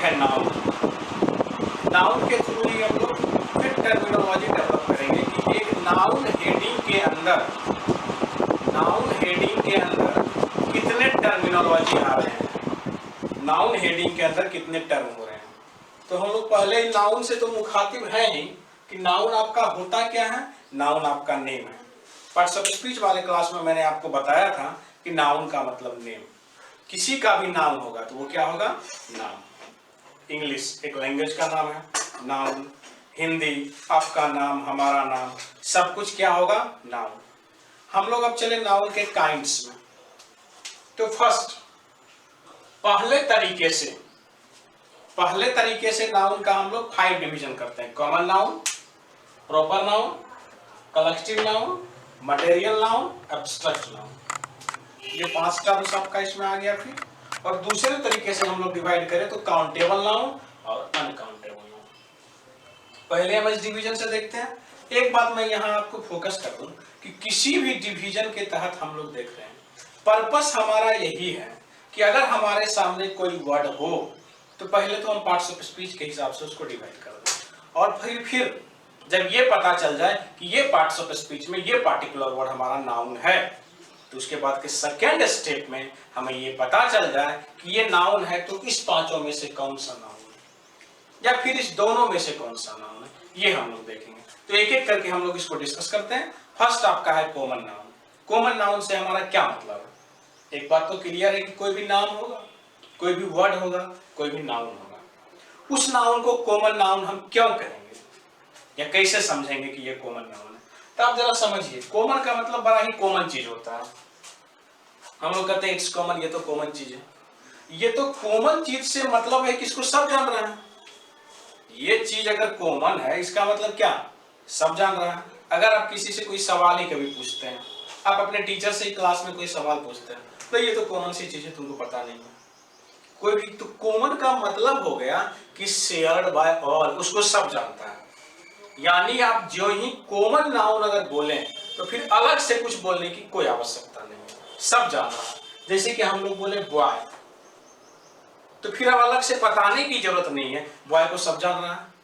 है noun. Noun के through ही हम लोग फिर टर्मिनोलॉजी डेवलप करेंगे कि एक नाउन हेडिंग के अंदर कितने टर्मिनोलॉजी आ रहे हैं, नाउन हेडिंग के अंदर कितने टर्म हो रहे हैं। तो हम लोग पहले नाउन से तो मुखातिब है ही कि नाउन आपका होता क्या है, नाउन आपका नेम है। पार्ट्स ऑफ स्पीच वाले क्लास में मैंने आपको बताया था कि नाउन का मतलब नेम, किसी का भी नाम होगा तो वो क्या होगा, नाम। इंग्लिश एक लैंग्वेज का नाम है, नाउन। हिंदी आपका नाम, हमारा नाम, सब कुछ क्या होगा, नाउन। हम लोग अब चले नाउन के काइंड्स में। तो फर्स्ट पहले तरीके से नाउन का हम लोग 5 डिवीजन करते हैं। Common noun, proper noun, collective noun, material noun, abstract noun. ये 5 टर्म्स आपका इसमें आ गया। फिर और दूसरे तरीके से हम लोग डिवाइड करें तो काउंटेबल नाउन और अनकाउंटेबल नाउन। पहले हम इस डिवीजन से देखते हैं। एक बात मैं यहाँ आपको फोकस कर दूं कि किसी भी डिवीजन के तहत हम लोग देख रहे हैं, पर्पस हमारा यही है कि अगर हमारे सामने कोई वर्ड हो तो पहले तो हम पार्ट्स ऑफ स्पीच के हिसाब से उसको डिवाइड कर दें, और फिर जब ये पता चल जाए कि ये पार्ट्स ऑफ स्पीच में ये पार्टिकुलर वर्ड हमारा नाउन है, तो उसके बाद के सेकेंड स्टेप में हमें ये पता चल जाए कि ये नाउन है तो इस पांचों में से कौन सा नाउन है, या फिर इस दोनों में से कौन सा नाउन है, ये हम लोग देखेंगे। तो एक एक करके हम लोग इसको डिस्कस करते हैं। फर्स्ट आपका है कॉमन नाउन। कॉमन नाउन से हमारा क्या मतलब है। एक बात तो क्लियर है कि कोई भी नाम होगा, कोई भी वर्ड होगा, कोई भी नाउन होगा, उस नाउन को कॉमन नाउन हम क्यों कहेंगे या कैसे समझेंगे कि ये कॉमन नाउन है। तो आप जरा समझिए, कॉमन का मतलब बड़ा ही कॉमन चीज होता है। हम लोग कहते हैं इट्स कॉमन, ये तो कॉमन चीज है। ये तो कॉमन चीज से मतलब है कि इसको सब जान रहे हैं। ये चीज अगर कॉमन है इसका मतलब क्या, सब जान रहा है। अगर आप किसी से कोई सवाल ही कभी पूछते हैं, आप अपने टीचर से ही क्लास में कोई सवाल पूछते हैं, तो ये तो कॉमन सी चीज है, तुमको पता नहीं है कोई भी। तो कॉमन का मतलब हो गया कि शेयर्ड बाय ऑल, उसको सब जानता है। यानी आप जो ही कॉमन नाउन अगर बोलें तो फिर अलग से कुछ बोलने की कोई आवश्यकता नहीं है, सब जान रहा है। जैसे कि हम लोग बोले बॉय, तो फिर अब अलग से बताने की जरूरत नहीं है, बॉय को सब जान रहा है।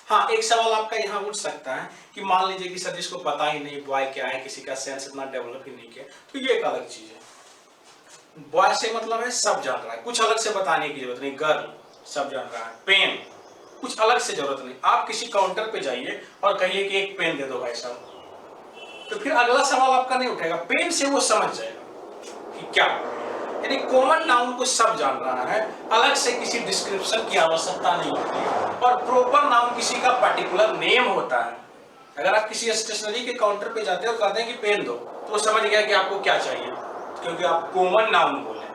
हाँ, एक सवाल आपका यहाँ उठ सकता है कि मान लीजिए कि सर जिसको पता ही नहीं बॉय क्या है, किसी का सेंस इतना डेवलप ही नहीं किया, तो ये एक अलग चीज है। बॉय से मतलब है सब जान रहा है, कुछ अलग से बताने की जरूरत नहीं। गर्ल सब जान रहा है। पेन कुछ अलग से जरूरत नहीं। आप किसी काउंटर पे जाइए और कहिए कि एक पेन दे दो भाई साहब, तो फिर अगला सवाल आपका नहीं उठेगा, पेन से वो समझ जाएगा कि क्या। यानी कॉमन नाउन को सब जान रहा है, अलग से किसी डिस्क्रिप्शन की आवश्यकता नहीं होती है। और प्रॉपर नाउन किसी का पर्टिकुलर नेम होता है। अगर आप किसी स्टेशनरी के काउंटर पे जाते हो और कहते हैं कि पेन दो, तो वो समझ गया कि आपको क्या चाहिए, क्योंकि आप कॉमन नाउन बोले।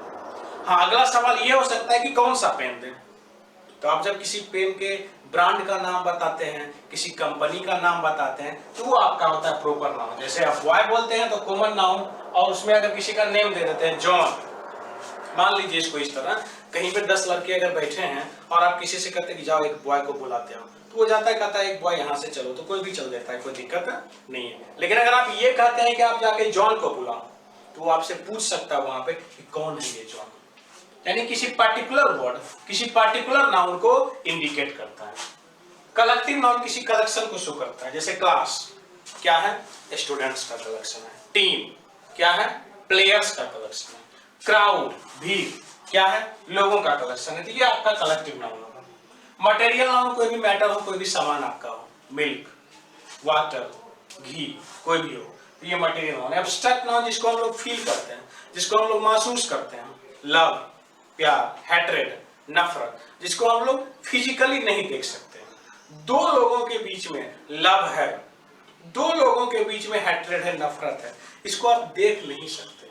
हाँ, अगला सवाल ये हो सकता है कि कौन सा पेन दें। तो आप जब किसी पेन के ब्रांड का नाम बताते हैं, किसी कंपनी का नाम बताते हैं, तो वो आपका होता है प्रॉपर नाउन। जैसे आप बॉय बोलते हैं तो कॉमन नाउन, और उसमें अगर किसी का नेम दे देते हैं जॉन, मान लीजिए इसको इस तरह, कहीं पे 10 लड़के अगर बैठे हैं और आप किसी से कहते हैं कि जाओ एक बॉय को बुलाते हो, तो वो जाता है कहता है एक बॉय यहाँ से चलो, तो कोई भी चल देता है, कोई दिक्कत नहीं है। लेकिन अगर आप ये कहते हैं कि आप जाके जॉन को बुलाओ, तो वो आपसे पूछ सकता है वहां पे कि कौन है ये जॉन। यानी किसी पार्टिकुलर वर्ड, किसी पार्टिकुलर नाउन को इंडिकेट करता है। कलेक्टिव नाउन किसी कलेक्शन को शो करता है। जैसे क्लास क्या है, स्टूडेंट्स का कलेक्शन है। टीम क्या है, प्लेयर्स का कलेक्शन है। क्राउड भीड़ क्या है, लोगों का कलेक्शन है। तो ये आपका कलेक्टिव नाउन होगा। मटेरियल नाउन कोई भी मैटर हो, कोई भी सामान आपका हो, मिल्क, वाटर, घी, कोई भी हो, तो ये मटेरियल नाउन है। एब्स्ट्रैक्ट नाउन जिसको हम लोग फील करते हैं, जिसको हम लोग महसूस करते हैं, लव प्यार, हैट्रेड नफरत, जिसको हम लोग फिजिकली नहीं देख सकते। दो लोगों के बीच में लव है, दो लोगों के बीच में हैट्रेड है, नफरत है, इसको आप देख नहीं सकते,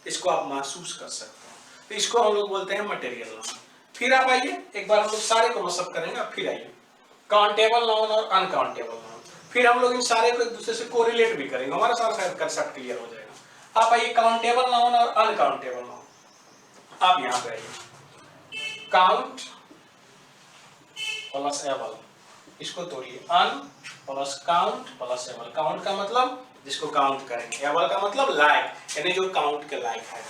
इसको आप महसूस कर सकते हैं। तो इसको हम लोग बोलते हैं मटेरियल नाउन। फिर आप आइए, एक बार हम लोग सारे को मसअप करेंगे। अब फिर आइए काउंटेबल नाउन और अनकाउंटेबल नाउन। फिर हम लोग इन सारे को एक दूसरे से कोरिलेट भी करेंगे, हमारा सारा कंसेप्ट क्लियर हो जाएगा। आप आइए काउंटेबल नाउन और अनकाउंटेबल नाउन। आप यहां पे आइए, काउंट प्लस एबल, इसको तोड़िए, un plus count plus able. Count का मतलब जिसको काउंट करेंगे, एबल का मतलब लाइक, यानी जो काउंट के लायक है।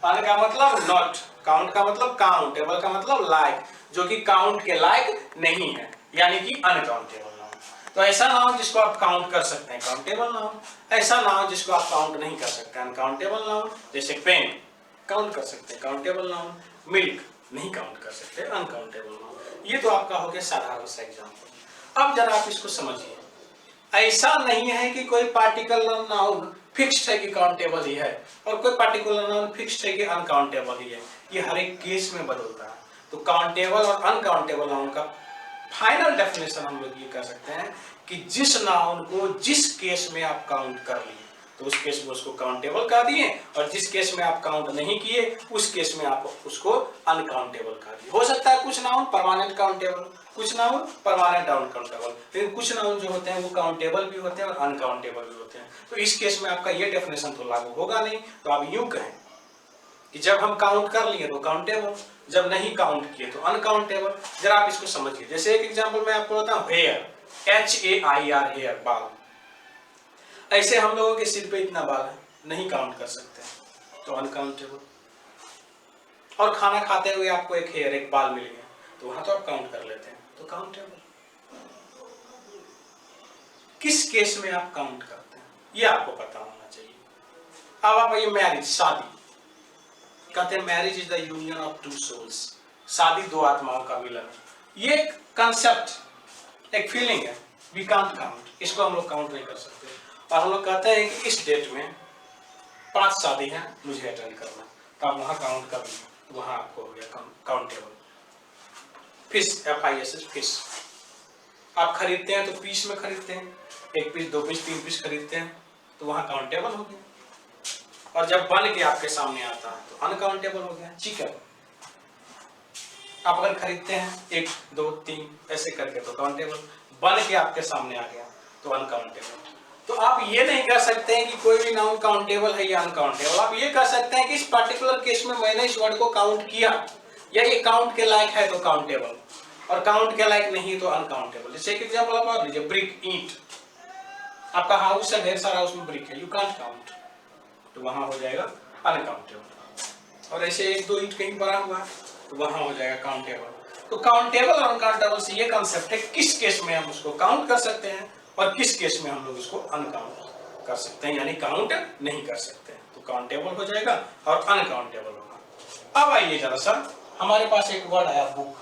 अन का मतलब नॉट, काउंट का मतलब काउंट, एबल का मतलब लाइक, जो कि काउंट के लायक नहीं है, यानी कि अनकाउंटेबल नाउन। तो ऐसा नाउन जिसको आप काउंट कर सकते हैं काउंटेबल नाउन, ऐसा नाउन जिसको आप काउंट नहीं कर सकते अनकाउंटेबल नाउन। जैसे पेन काउंट कर सकते हैं काउंटेबल नाउन, मिल्क नहीं काउंट कर सकते अनकाउंटेबल नाउन। ये तो आपका हो गया साधारण सा एग्जांपल। अब जरा आप इसको समझिए, ऐसा नहीं है कि कोई पार्टिकुलर नाउन फिक्स्ड है कि काउंटेबल ही है और कोई पार्टिकुलर नाउन फिक्स्ड है कि अनकाउंटेबल ही है। ये हर एक केस में बदलता है। तो काउंटेबल और अनकाउंटेबल नाउन का फाइनल डेफिनेशन हम लोग ये कह सकते हैं कि जिस नाउन को जिस केस में आप काउंट कर लिए तो उस केस में उसको काउंटेबल कह दिए, और जिस केस में आप काउंट नहीं किए उस केस में आप उसको अनकाउंटेबल कह दिए। हो सकता है कुछ नाउन परमानेंट काउंटेबल, कुछ नाउन परमानेंट अनकाउंटेबल, लेकिन कुछ नाउन जो होते हैं वो काउंटेबल भी होते हैं और अनकाउंटेबल भी होते हैं। तो इस केस में आपका ये डेफिनेशन तो लागू होगा नहीं। तो आप यूं कहें कि जब हम काउंट कर लिए तो काउंटेबल, जब नहीं काउंट किए तो अनकाउंटेबल। जरा आप इसको समझिए। जैसे एक एग्जांपल मैं आपको बताऊं, हेयर, HAIR, हेयर, बाल। ऐसे हम लोगों के सिर पे इतना बाल है, नहीं काउंट कर सकते तो अनकाउंटेबल। और खाना खाते हुए आपको एक हेयर, एक बाल मिल गया तो वहां तो आप काउंट कर लेते हैं तो काउंटेबल। किस केस में आप काउंट करते हैं ये आपको पता होना चाहिए। अब आप ये मैरिज, शादी कहते हैं, marriage is the union of two souls, शादी दो आत्माओं का मिलन। ये कंसेप्ट, एक फीलिंग है, वी कांट काउंट, इसको हम लोग काउंट नहीं कर सकते। और हम लोग कहते हैं कि इस डेट में 5 शादी हैं, मुझे अटेंड करना, तो आप वहां काउंट कर लें तो वहां आपको हो गया काउंटेबल। फिश, FISH, फिश आप खरीदते हैं तो पीस में खरीदते हैं, 1 पीस 2 पीस 3 पीस खरीदते हैं तो वहां काउंटेबल हो गया। और जब बन के आपके सामने आता है तो अनकाउंटेबल हो गया। चिकन आप अगर खरीदते हैं 1 2 3 ऐसे करके तो काउंटेबल, बन के आपके सामने आ गया तो अनकाउंटेबल। तो आप ये नहीं कह सकते हैं कि कोई भी नाउन काउंटेबल है या अनकाउंटेबल। आप ये कह सकते हैं कि इस पर्टिकुलर केस में मैंने इस वर्ड को काउंट किया, या ये काउंट के लायक है तो काउंटेबल, और काउंट के लायक नहीं तो अनकाउंटेबल। जैसे एक एग्जांपल आप और लीजिए, ब्रिक, ईंट। आपका हाउस है, ढेर सारा उसमें ब्रिक है, यू कांट काउंट, तो वहां हो जाएगा अनकाउंटेबल। और ऐसे 1 2 ईंट कहीं पड़ा हुआ है तो वहां हो जाएगा काउंटेबल। तो काउंटेबल और अनकाउंटेबल से ये कंसेप्ट है किस केस में हम उसको काउंट कर सकते हैं और किस केस में हम लोग इसको अनकाउंट कर सकते हैं, यानी काउंट नहीं कर सकते। तो काउंटेबल हो जाएगा और अनकाउंटेबल होगा। अब आइए जरा सा, हमारे पास एक वर्ड आया बुक,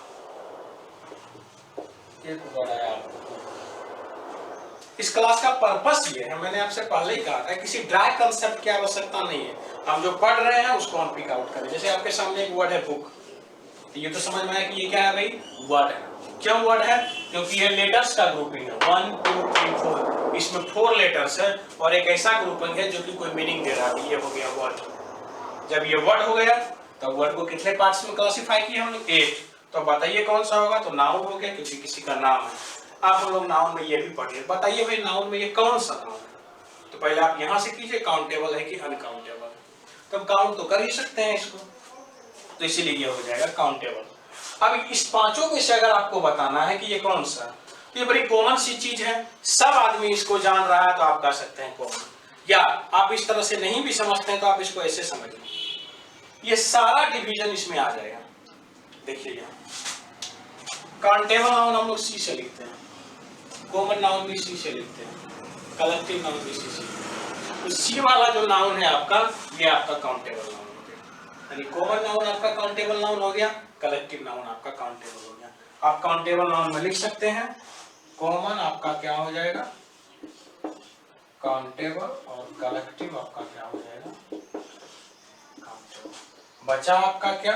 एक वर्ड आया बुक। इस क्लास का पर्पस ये है, मैंने आपसे पहले ही कहा था, किसी ड्राई कंसेप्ट की आवश्यकता नहीं है। हम जो पढ़ रहे हैं उसको हम पिक आउट करें। जैसे आपके सामने एक वर्ड है बुक, तो ये तो समझ में आया कि ये क्या है भाई, वर्ड है। क्यों वर्ड है? क्योंकि ये लेटर्स का ग्रुपिंग है, 1 2 3 4, इसमें 4 लेटर्स है और एक ऐसा ग्रुपिंग है जो कि कोई मीनिंग दे रहा है। ये हो गया वर्ड। जब ये वर्ड हो गया तो वर्ड को कितने पार्ट्स में क्लासिफाई किए हम लोग? 1। तो बताइए कौन सा होगा? तो नाउन हो गया, क्योंकि किसी का नाम है। आप हम लोग नाउन में ये भी पढ़िए, बताइए भाई नाउन में ये कौन सा नाउन है? तो पहले आप यहां से कीजिए, काउंटेबल है कि अनकाउंटेबल। तब काउंट तो कर ही सकते हैं इसको, तो इसीलिए ये हो जाएगा काउंटेबल। अब इस पांचों में से अगर आपको बताना है कि ये कौन सा, तो ये बड़ी कॉमन सी चीज है, सब आदमी इसको जान रहा है, तो आप कह सकते हैं कॉमन। या आप इस तरह से नहीं भी समझते हैं तो आप इसको ऐसे समझिए, ये सारा डिवीजन इसमें आ जाएगा। देखिए यहाँ काउंटेबल नाउन हम लोग C से लिखते हैं, कॉमन नाउन भी C से लिखते हैं, कलेक्टिव नाउन भी C से। तो C वाला जो नाउन है आपका, ये आपका काउंटेबल नाउन हो गया। यानी कॉमन नाउन आपका काउंटेबल नाउन हो गया, कलेक्टिव नाउन आपका काउंटेबल हो गया। आप काउंटेबल नाउन में लिख सकते हैं, कॉमन आपका क्या हो जाएगा, काउंटेबल, और कलेक्टिव आपका क्या हो जाएगा, काउंटेबल। बचा आपका क्या,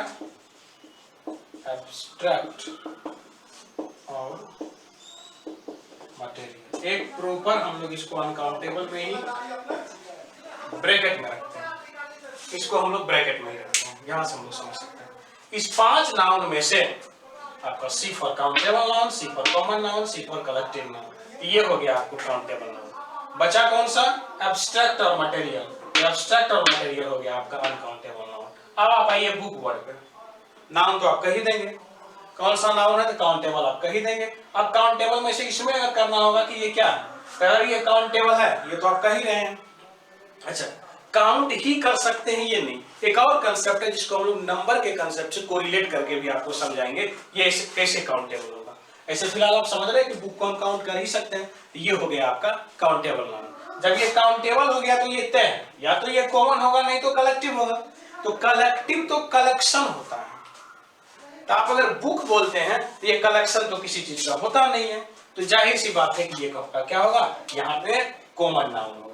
एब्स्ट्रैक्ट और मटेरियल। एक प्रॉपर हम लोग इसको अनकाउंटेबल में ही ब्रैकेट में रखते हैं, इसको हम लोग ब्रैकेट में ही रखते हैं, यहां से हम लोग समझ सकते हैं। इस 5 नाउन में से आपका C for countable noun, C for common noun, C for collective noun, ये हो गया आपको काउंटेबल नाउन। बचा कौन सा, एब्स्ट्रैक्ट और मटेरियल। एब्स्ट्रैक्ट और मटेरियल हो गया आपका अनकाउंटेबल नाउन। अब आप आइए बुक वर्ड पे, नाउन तो आप कह ही देंगे, कौन सा नाउन है तो काउंटेबल आप कह ही देंगे। अब काउंटेबल में से इसमें अगर करना होगा कि ये क्या है, अगर ये काउंटेबल है, ये तो आप कह ही रहे हैं। अच्छा, काउंट ही कर सकते हैं ये नहीं, एक और कंसेप्ट है जिसको हम लोग नंबर के कंसेप्ट से कोरिलेट करके भी आपको समझाएंगे ये कैसे काउंटेबल होगा। ऐसे फिलहाल आप समझ रहे हैं कि बुक को हम काउंट कर ही सकते हैं, ये हो गया आपका काउंटेबल नाउन। जब ये काउंटेबल हो गया तो ये तय है, या तो ये कॉमन होगा नहीं तो कलेक्टिव होगा। तो कलेक्टिव तो कलेक्शन होता है, तो आप अगर बुक बोलते हैं तो ये कलेक्शन तो किसी चीज का होता नहीं है, तो जाहिर सी बात है कि ये आपका क्या होगा, यहाँ पे कॉमन नाउन होगा।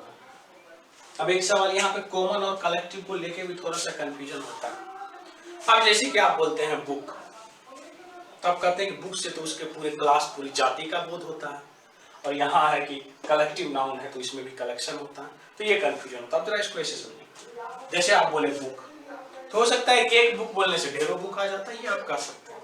अब एक सवाल यहाँ पे कॉमन और कलेक्टिव को लेके भी थोड़ा सा कंफ्यूजन होता है। अब जैसे कि आप बोलते हैं बुक, तो आप कहते हैं कि बुक से तो उसके पूरे क्लास पूरी जाति का बोध होता है, और यहाँ है कि कलेक्टिव नाउन है तो इसमें भी कलेक्शन होता है, तो ये कंफ्यूजन होता है। अब जरा इसको ऐसे समझिए, जैसे आप बोले बुक, तो हो सकता है कि एक बुक बोलने से ढेरों बुक आ जाता है, ये आप कर सकते हैं,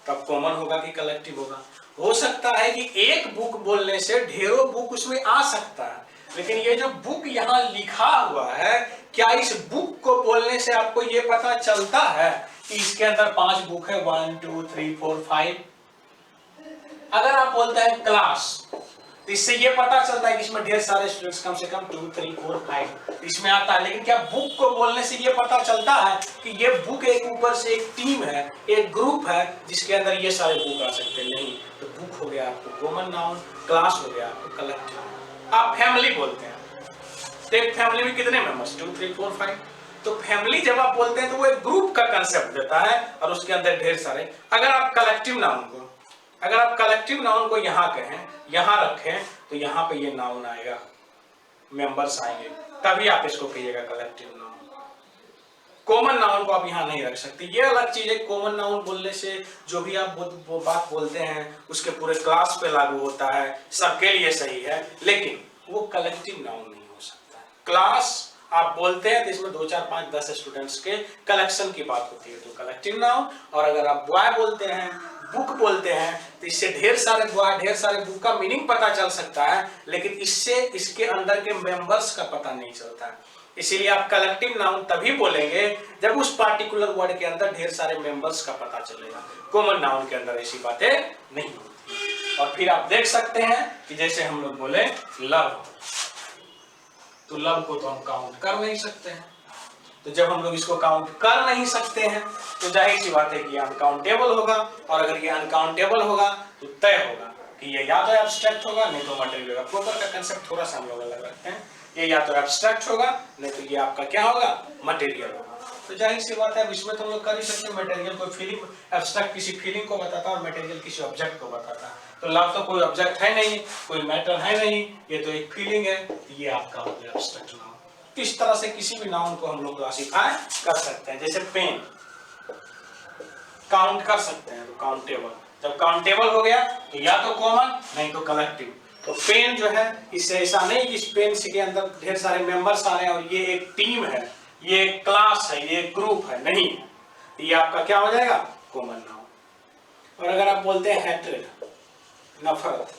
तब कॉमन होगा कि कलेक्टिव होगा। हो सकता है कि एक बुक बोलने से ढेरों बुक उसमें आ सकता है, लेकिन ये जो बुक यहाँ लिखा हुआ है, क्या इस बुक को बोलने से आपको ये पता चलता है कि इसके अंदर 5 बुक है, 1 2 3 4 5। अगर आप बोलते हैं क्लास, तो इससे ये पता चलता है कि इसमें ढेर सारे स्टूडेंट्स, कम से कम 2 3 4 5 इसमें आता है। लेकिन क्या बुक को बोलने से ये पता चलता है कि ये बुक एक ऊपर से एक टीम है, एक ग्रुप है जिसके अंदर ये सारे बुक आ सकते हैं? नहीं। तो बुक हो गया आपको कॉमन नाउन, क्लास हो गया आपको कलेक्टिव। आप फैमिली बोलते हैं, तो एक फैमिली में कितने मेंबर्स, 2 3 4 5। तो फैमिली जब आप बोलते हैं तो वो एक ग्रुप का कंसेप्ट देता है और उसके अंदर ढेर सारे। अगर आप कलेक्टिव नाउन को यहाँ कहें, यहाँ रखें, तो यहाँ पे ये नाउन आएगा, मेंबर्स आएंगे, तभी आप इसको कहिएगा कलेक्टिव नाउन। कॉमन नाउन को आप यहाँ नहीं रख सकते, ये अलग चीज है। कॉमन नाउन बोलने से जो भी आप वो बात बोलते हैं उसके पूरे क्लास पे लागू होता है, सबके लिए सही है, लेकिन वो कलेक्टिव नाउन नहीं हो सकता। क्लास आप बोलते हैं तो इसमें 2 4 5 10 स्टूडेंट्स के कलेक्शन की बात होती है, तो कलेक्टिव नाउन। और अगर आप बॉय बोलते हैं, बुक बोलते हैं, तो इससे ढेर सारे बॉय, ढेर सारे बुक का मीनिंग पता चल सकता है, लेकिन इससे इसके अंदर के मेंबर्स का पता नहीं चलता है। इसीलिए आप कलेक्टिव नाउन तभी बोलेंगे जब उस पार्टिकुलर वर्ड के अंदर ढेर सारे मेंबर्स का पता चलेगा। कॉमन नाउन के अंदर ऐसी बातें नहीं होती। और फिर आप देख सकते हैं कि जैसे हम लोग बोले लव, तो लव को तो हम काउंट कर नहीं सकते हैं, तो जब हम लोग इसको काउंट कर नहीं सकते हैं तो जाहिर सी बात है कि ये अनकाउंटेबल होगा। और अगर ये अनकाउंटेबल होगा तो तय होगा कि ये या तो एब्स्ट्रैक्ट होगा नहीं तो मटेरियल होगा। प्रॉपर का कंसेप्ट थोड़ा सा हम लोग अलग रखते हैं, ये या तो एब्स्ट्रैक्ट होगा नहीं तो ये आपका क्या होगा, मटेरियल होगा। तो जाहिर सी बात है इसमें तो हम लोग कर ही सकते हैं। मटेरियल कोई फीलिंग, एब्स्ट्रैक्ट किसी फीलिंग को बताता है और मटेरियल किसी ऑब्जेक्ट को बताता है। तो लव तो कोई ऑब्जेक्ट है नहीं, कोई मैटर है नहीं, ये तो एक फीलिंग है, ये आपका हो गया एब्स्ट्रैक्ट नाउन। इस तरह से किसी भी नाउन को हम लोग क्लासिफाई कर सकते हैं। जैसे पेन काउंट कर सकते हैं, तो काउंटेबल। जब काउंटेबल हो गया तो या तो कॉमन नहीं तो कलेक्टिव। तो पेन जो है, इससे ऐसा नहीं कि इस पेन के अंदर ढेर सारे मेंबर्स आ रहे हैं और ये एक टीम है, ये एक क्लास है, ये एक ग्रुप है, नहीं, ये आपका क्या हो जाएगा, कॉमन नाउन। और अगर आप बोलते हैं हैट्रेड, नफरत,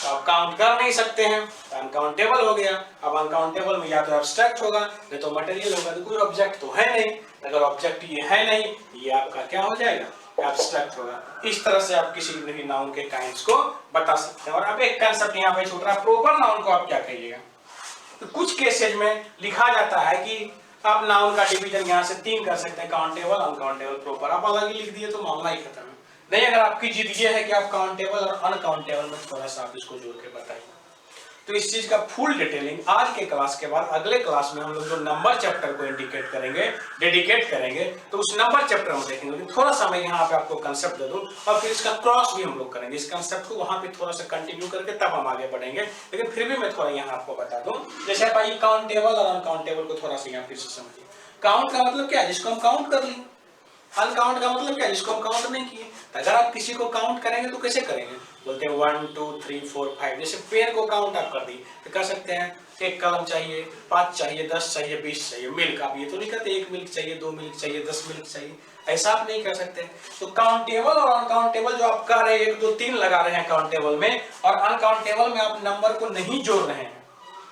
तो आप काउंट कर नहीं सकते हैं, तो अनकाउंटेबल हो गया। अब अनकाउंटेबल में या तो एब्स्ट्रैक्ट होगा नहीं तो मटेरियल होगा, तो कोई ऑब्जेक्ट तो है नहीं। अगर ऑब्जेक्ट ये है नहीं, ये आपका क्या हो जाएगा, एब्स्ट्रैक्ट होगा। इस तरह से आप किसी भी नाउन के काइंड्स को बता सकते हैं। और अब एक कांसेप्ट यहाँ पे छूट रहा है, प्रॉपर नाउन को आप क्या कहिएगा। तो कुछ केसेज में लिखा जाता है कि आप नाउन का डिवीजन यहाँ से 3 कर सकते हैं, काउंटेबल, अनकाउंटेबल, प्रॉपर। आप अलग ही लिख दिए तो मामला ही खत्म है। नहीं, अगर आपकी जिद ये है कि आप काउंटेबल और अनकाउंटेबल में थोड़ा सा आप इसको जोड़ के बताइए, तो इस चीज का फुल डिटेलिंग आज के क्लास के बाद अगले क्लास में हम लोग जो नंबर चैप्टर को इंडिकेट करेंगे, डेडिकेट करेंगे, तो उस नंबर चैप्टर में देखेंगे। लेकिन थोड़ा सा मैं यहाँ पे आपको कंसेप्ट दे दूं और फिर इसका क्रॉस भी हम लोग करेंगे। इस कंसेप्ट को वहां पे थोड़ा सा कंटिन्यू करके तब हम आगे बढ़ेंगे। लेकिन फिर भी मैं थोड़ा यहाँ आपको बता दूं, जैसे आप आइए काउंटेबल और अनकाउंटेबल को थोड़ा सा यहाँ फिर से समझिए। काउंट का मतलब क्या है, जिसको हम काउंट कर लिए। अनकाउंट का मतलब क्या है, जिसको हम काउंट नहीं किए। अगर आप किसी को काउंट करेंगे तो कैसे करेंगे, बोलते हैं 1 2 3 4 5। जैसे पेन को काउंट आप कर दी तो कह सकते हैं 1 कलम चाहिए, 5 चाहिए, 10 चाहिए, 20 चाहिए। मिल्क आप ये तो नहीं कहते 1 मिल्क चाहिए, 2 मिल्क चाहिए, 10 मिल्क चाहिए, ऐसा आप नहीं कर सकते। तो काउंटेबल और अनकाउंटेबल जो आप कर रहे हैं, 1 2 3 लगा रहे हैं काउंटेबल में, और अनकाउंटेबल में आप नंबर को नहीं जोड़ रहे हैं।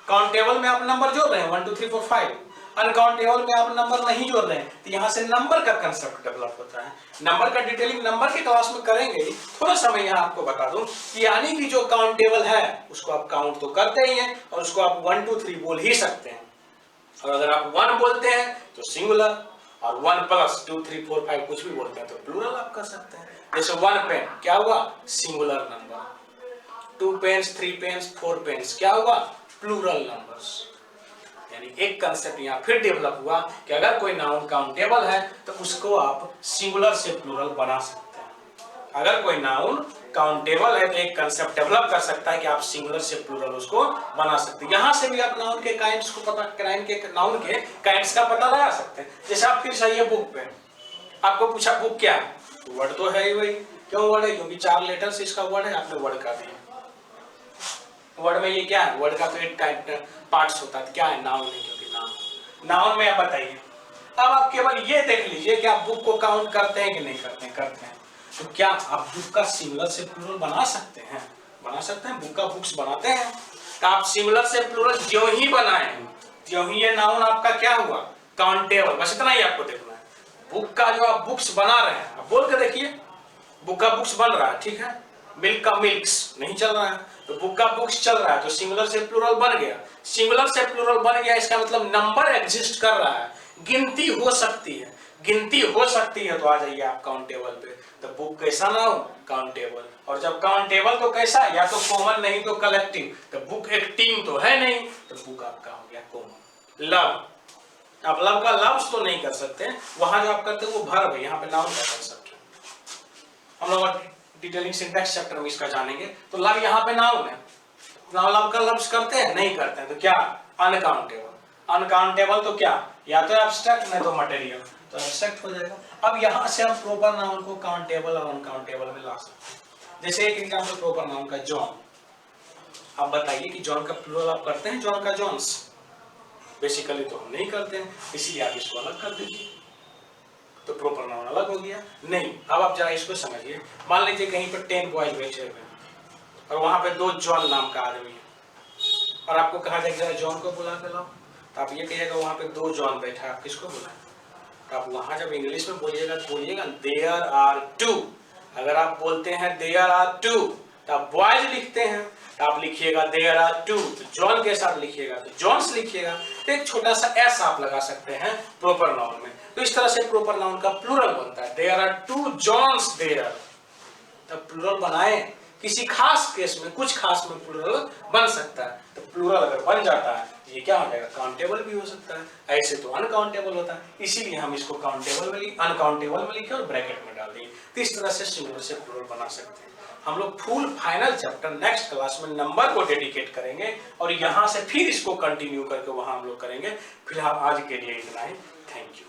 काउंटेबल में आप नंबर जोड़ रहे हैं 1 2 3 4 5, अनकाउंटेबल में आप नंबर नहीं जोड़ रहे हैं। तो यहाँ से नंबर का कंसेप्ट डेवलप होता है। नंबर का डिटेलिंग नंबर के क्लास में करेंगे। थोड़ा सा मैं यहाँ आपको बता दूं कि यानी कि जो काउंटेबल है उसको आप काउंट तो करते ही हैं और उसको आप 1 2 3 बोल ही सकते हैं। और अगर आप 1 बोलते हैं तो सिंगुलर, और 1 प्लस 2 3 4 5 कुछ भी बोलते हैं तो प्लूरल आप कर सकते हैं। जैसे 1 पेन क्या हुआ, singular number, 2 pens 3 pens 4 pens क्या हुआ, प्लूरल नंबर्स। यानी एक कंसेप्ट यहाँ फिर डेवलप हुआ कि अगर कोई नाउन काउंटेबल है तो उसको आप सिंगुलर से प्लूरल बना सकते हैं। अगर कोई नाउन काउंटेबल है तो एक कंसेप्ट डेवलप कर सकता है कि आप सिंगुलर से प्लूरल उसको बना सकते हैं। यहाँ से भी आप नाउन के काइंड्स को नाउन के काइंड्स का पता लगा सकते हैं। जैसे आप फिर सही है बुक पे, आपको पूछा बुक क्या है, वर्ड तो है ही वही। क्यों वर्ड है, क्योंकि 4 लेटर से इसका वर्ड है, आपने वर्ड का दिया। वर्ड में ये क्या है, वर्ड का तो एक पार्ट्स होता है, क्या है, नाउन है, क्योंकि नाउन में आप बताइए। अब आप केवल ये देख लीजिए कि आप बुक को काउंट करते हैं कि नहीं करते हैं, करते हैं। तो क्या आप बुक का सिंगुलर से प्लूरल बना सकते हैं, बना सकते हैं, बुक का बुक्स बनाते हैं। तो आप सिंगुलर से प्लूरल जो ही बनाए त्यों ही ये नाउन आपका क्या हुआ, काउंटेबल। बस इतना ही आपको देखना है। बुक का जो आप बुक्स बना रहे हैं, आप बोल के देखिए, बुक का बुक्स बन रहा है, ठीक है, मिल्क का मिल्क्स नहीं चल रहा है, तो बुक का बुक्स चल रहा है, तो सिंगुलर से प्लूरल बन गया। सिंगुलर से प्लूरल बन गया, इसका मतलब नंबर एग्जिस्ट कर रहा है, गिनती हो सकती है, गिनती हो सकती है। तो आ जाइए आप काउंटेबल पे। तो बुक कैसा नाउन, काउंटेबल। और जब काउंटेबल तो कैसा, या तो कॉमन नहीं तो कलेक्टिव। तो बुक एक टीम तो है नहीं, तो बुक आपका हो गया कॉमन। लव, आप लव का लव्स तो नहीं कर सकते, वहां जो आप करते हो वो वर्ब है, यहाँ पे नाउन का कंसेप्ट है। हम लोग डिटेलिंग सिंटैक्स चैप्टर में इसका जानेंगे। तो लव यहाँ पे नाउन है, लव का लव्स करते हैं, नहीं करते हैं, तो क्या, अनकाउंटेबल। अनकाउंटेबल तो क्या, या तो एब्स्ट्रैक्ट नहीं तो मटेरियल, तो एब्स्ट्रैक्ट हो जाएगा। अब यहाँ से हम प्रॉपर नाउन को काउंटेबल और अनकाउंटेबल में ला सकते हैं। जैसे एक एग्जांपल प्रॉपर नाउन का जॉन, आप बताइए कि जॉन का प्लूरल आप करते हैं, जॉन का जॉन्स। बेसिकली तो हम नहीं करते हैं, इसीलिए आप इसको अलग कर दीजिए, तो प्रॉपर नाउन अलग हो गया। नहीं, अब आप जरा इसको समझिए। मान लीजिए कहीं पर 10 बॉयज बैठे हुए हैं और वहां पे 2 जॉन नाम का आदमी है, और आपको कहा जाएगा जॉन को बुला के लाओ, तो आप ये कहिएगा वहां पे 2 जॉन बैठा है, आप किसको बुलाएं। तो आप वहां जब इंग्लिश में बोलिएगा तो बोलिएगा देयर आर 2। अगर आप बोलते हैं देयर आर 2 तो आप बॉयज लिखते हैं, तो आप लिखिएगा देयर आर 2, तो जॉन के साथ लिखिएगा तो जॉन्स लिखिएगा। तो एक छोटा सा एस आप लगा सकते हैं प्रॉपर नाउन में। तो इस तरह से प्रॉपर नाउन का प्लूरल बनता है, देयर आर 2 जॉन्स देयर। तब प्लूरल बनाए, किसी खास केस में, कुछ खास में प्लूरल बन सकता है। तो प्लूरल अगर बन जाता है ये क्या हो जाएगा, काउंटेबल भी हो सकता है। ऐसे तो अनकाउंटेबल होता है, इसीलिए हम इसको काउंटेबल में अनकाउंटेबल में लिखे और ब्रैकेट में डाल दिए। तो इस तरह से सिंगुलर से प्लूरल बना सकते हैं। हम लोग full final chapter next class में नंबर को डेडिकेट करेंगे, और यहाँ से फिर इसको कंटिन्यू करके वहां हम लोग करेंगे। फिलहाल आज के लिए इतना ही, थैंक यू।